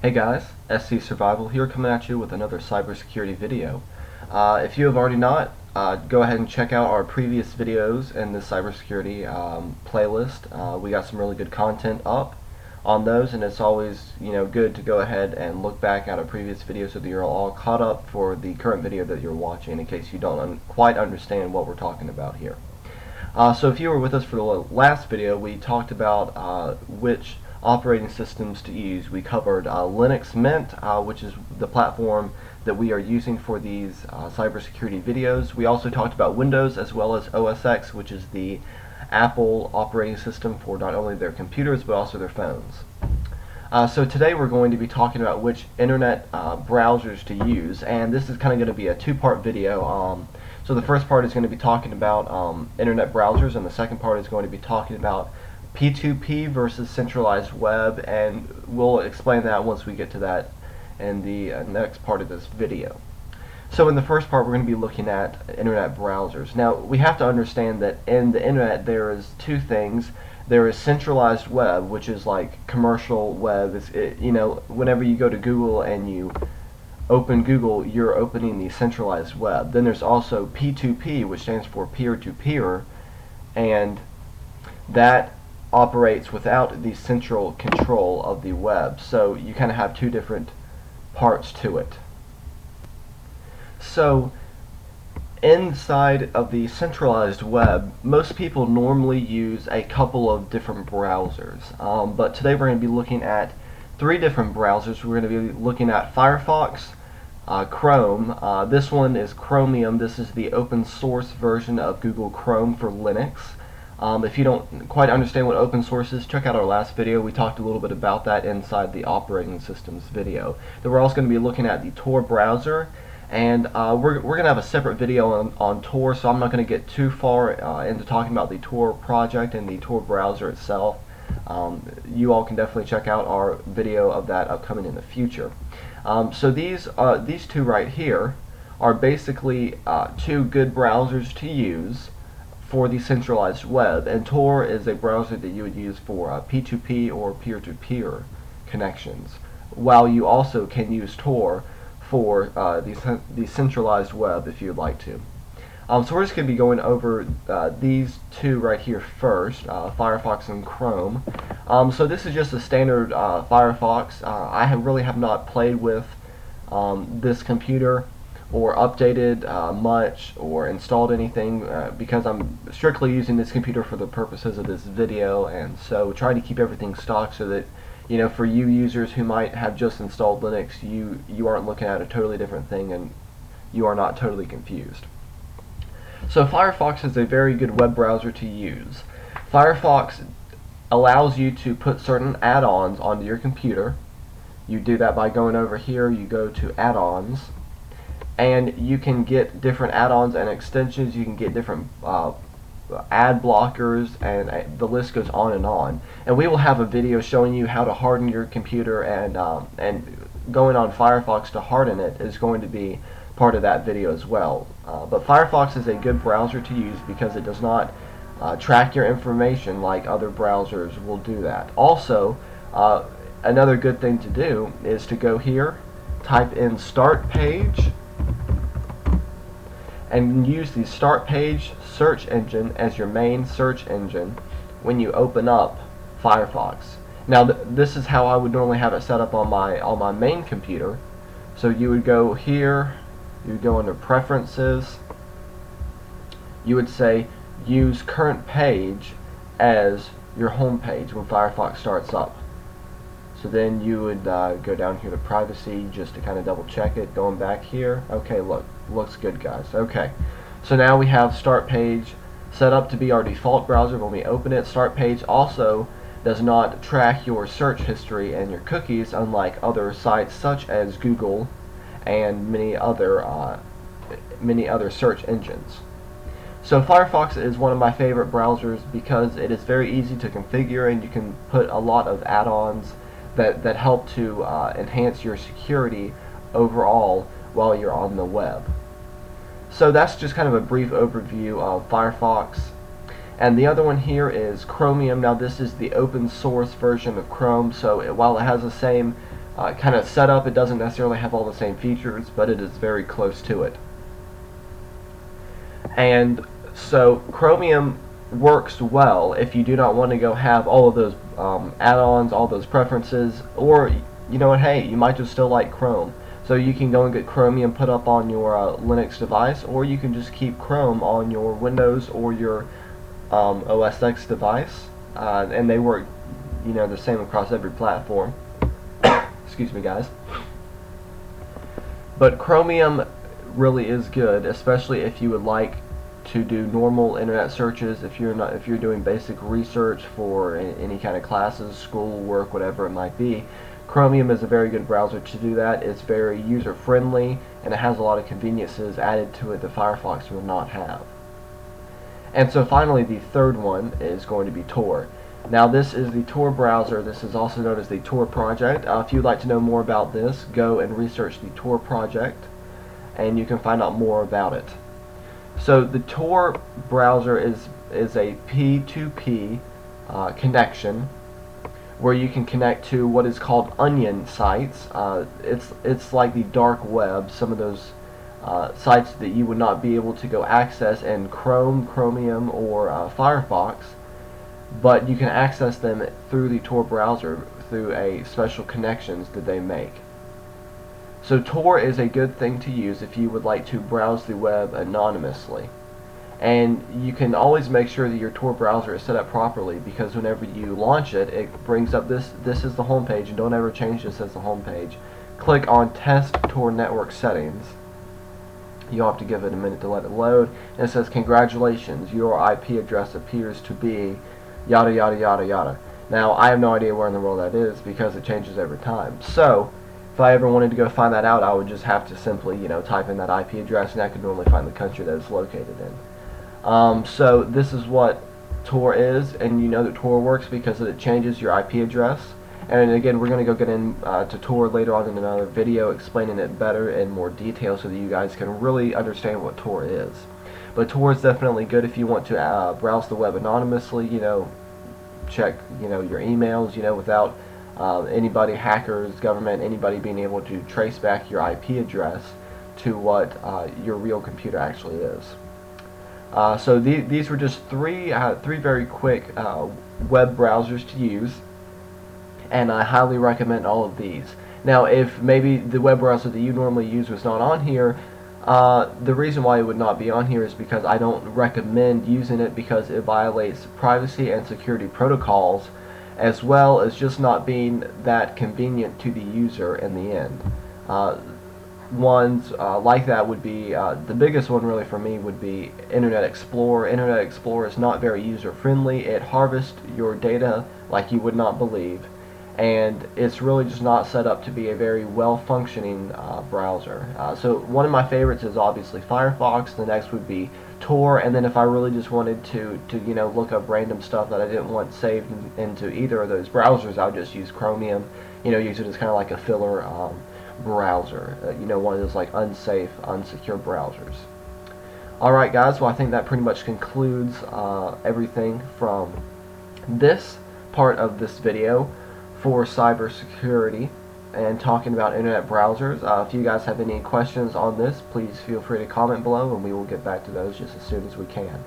Hey guys, SCSurvival here, coming at you with another cybersecurity video. If you have already not, go ahead and check out our previous videos in this cybersecurity playlist. We got some really good content up on those, and it's always good to go ahead and look back at a previous video so that you're all caught up for the current video that you're watching, in case you don't quite understand what we're talking about here. So if you were with us for the last video, we talked about which operating systems to use. We covered Linux Mint, which is the platform that we are using for these cybersecurity videos. We also talked about Windows as well as OS X, which is the Apple operating system for not only their computers but also their phones. So today we're going to be talking about which internet browsers to use, and this is kind of going to be a two-part video. So the first part is going to be talking about internet browsers, and the second part is going to be talking about P2P versus centralized web, and we'll explain that once we get to that in the next part of this video. So in the first part, we're going to be looking at internet browsers. Now, we have to understand that in the internet there is two things. There is centralized web, which is like commercial web. Whenever you go to Google and you open Google, you're opening the centralized web. Then there's also P2P, which stands for peer-to-peer, and that operates without the central control of the web. So you kind of have two different parts to it. So inside of the centralized web, most people normally use a couple of different browsers. But today we're going to be looking at three different browsers. We're going to be looking at Firefox, Chrome. This one is Chromium. This is the open source version of Google Chrome for Linux. If you don't quite understand what open source is, check out our last video. We talked a little bit about that inside the operating systems video. Then we're also going to be looking at the Tor browser, and we're going to have a separate video on Tor, so I'm not going to get too far into talking about the Tor project and the Tor browser itself. You all can definitely check out our video of that upcoming in the future. So these two right here are basically two good browsers to use for the centralized web, and Tor is a browser that you would use for P2P or peer-to-peer connections, while you also can use Tor for the centralized web if you'd like to. So we're just going to be going over these two right here first, Firefox and Chrome. So this is just a standard Firefox. I really have not played with this computer or updated much or installed anything because I'm strictly using this computer for the purposes of this video, and so trying to keep everything stocked so that for you users who might have just installed Linux, you aren't looking at a totally different thing and you are not totally confused. So Firefox is a very good web browser to use. Firefox allows you to put certain add-ons onto your computer. You do that by going over here, you go to add-ons, and you can get different add-ons and extensions. You can get different ad blockers, and the list goes on. And we will have a video showing you how to harden your computer, and going on Firefox to harden it is going to be part of that video as well. But Firefox is a good browser to use because it does not track your information like other browsers will do that. Also, another good thing to do is to go here, type in Start Page, and use the Start Page search engine as your main search engine when you open up Firefox. Now this is how I would normally have it set up on my main computer. So you would go here, you would go under Preferences, you would say use current page as your home page when Firefox starts up. So then you would go down here to Privacy just to kind of double check it. Going back here, okay, looks good, guys. Okay, so now we have Start Page set up to be our default browser when we open it. Start Page also does not track your search history and your cookies, unlike other sites such as Google and many other search engines. So Firefox is one of my favorite browsers because it is very easy to configure, and you can put a lot of add-ons that help to enhance your security overall while you're on the web. So that's just kind of a brief overview of Firefox. And the other one here is Chromium. Now this is the open source version of Chrome, so while it has the same kind of setup. It doesn't necessarily have all the same features, but it is very close to it. And so Chromium works well if you do not want to go have all of those add-ons, all those preferences, or you know what, hey, you might just still like Chrome. So you can go and get Chromium put up on your Linux device, or you can just keep Chrome on your Windows or your OS X device, and they work, you know, the same across every platform. Excuse me, guys. But Chromium really is good, especially if you would like to do normal internet searches. If you're doing basic research for any kind of classes, school work, whatever it might be, Chromium is a very good browser to do that. It's very user friendly, and it has a lot of conveniences added to it that Firefox will not have. And so finally, the third one is going to be Tor. Now this is the Tor browser. This is also known as the Tor project. If you'd like to know more about this, go and research the Tor project, and you can find out more about it. So the Tor browser is a P2P connection where you can connect to what is called onion sites. It's like the dark web, some of those sites that you would not be able to go access in Chrome, Chromium, or Firefox, but you can access them through the Tor browser through a special connections that they make. So Tor is a good thing to use if you would like to browse the web anonymously. And you can always make sure that your Tor browser is set up properly, because whenever you launch it, it brings up this is the home page, and don't ever change this as the home page. Click on Test Tor Network Settings. You'll have to give it a minute to let it load. And it says, congratulations, your IP address appears to be yada yada yada yada. Now I have no idea where in the world that is, because it changes every time. So if I ever wanted to go find that out, I would just have to simply, you know, type in that IP address, and I could normally find the country that it's located in. So this is what Tor is, and you know that Tor works because it changes your IP address. And again, we're going to go get into Tor later on in another video, explaining it better in more detail so that you guys can really understand what Tor is. But Tor is definitely good if you want to browse the web anonymously, you know, check, you know, your emails, you know, without anybody, hackers, government, anybody being able to trace back your IP address to what your real computer actually is. So these were just three very quick web browsers to use, and I highly recommend all of these. Now, if maybe the web browser that you normally use was not on here, the reason why it would not be on here is because I don't recommend using it, because it violates privacy and security protocols, as well as just not being that convenient to the user in the end. Ones like that would be, the biggest one really for me would be Internet Explorer. Internet Explorer is not very user friendly. It harvests your data like you would not believe, and it's really just not set up to be a very well functioning browser. So one of my favorites is obviously Firefox. The next would be Tor, and then if I really just wanted to you know, look up random stuff that I didn't want saved into either of those browsers, I would just use Chromium, you know, use it as kind of like a filler browser, you know, one of those like unsafe, unsecure browsers. Alright guys, well I think that pretty much concludes everything from this part of this video for cybersecurity and talking about internet browsers. If you guys have any questions on this, please feel free to comment below, and we will get back to those just as soon as we can.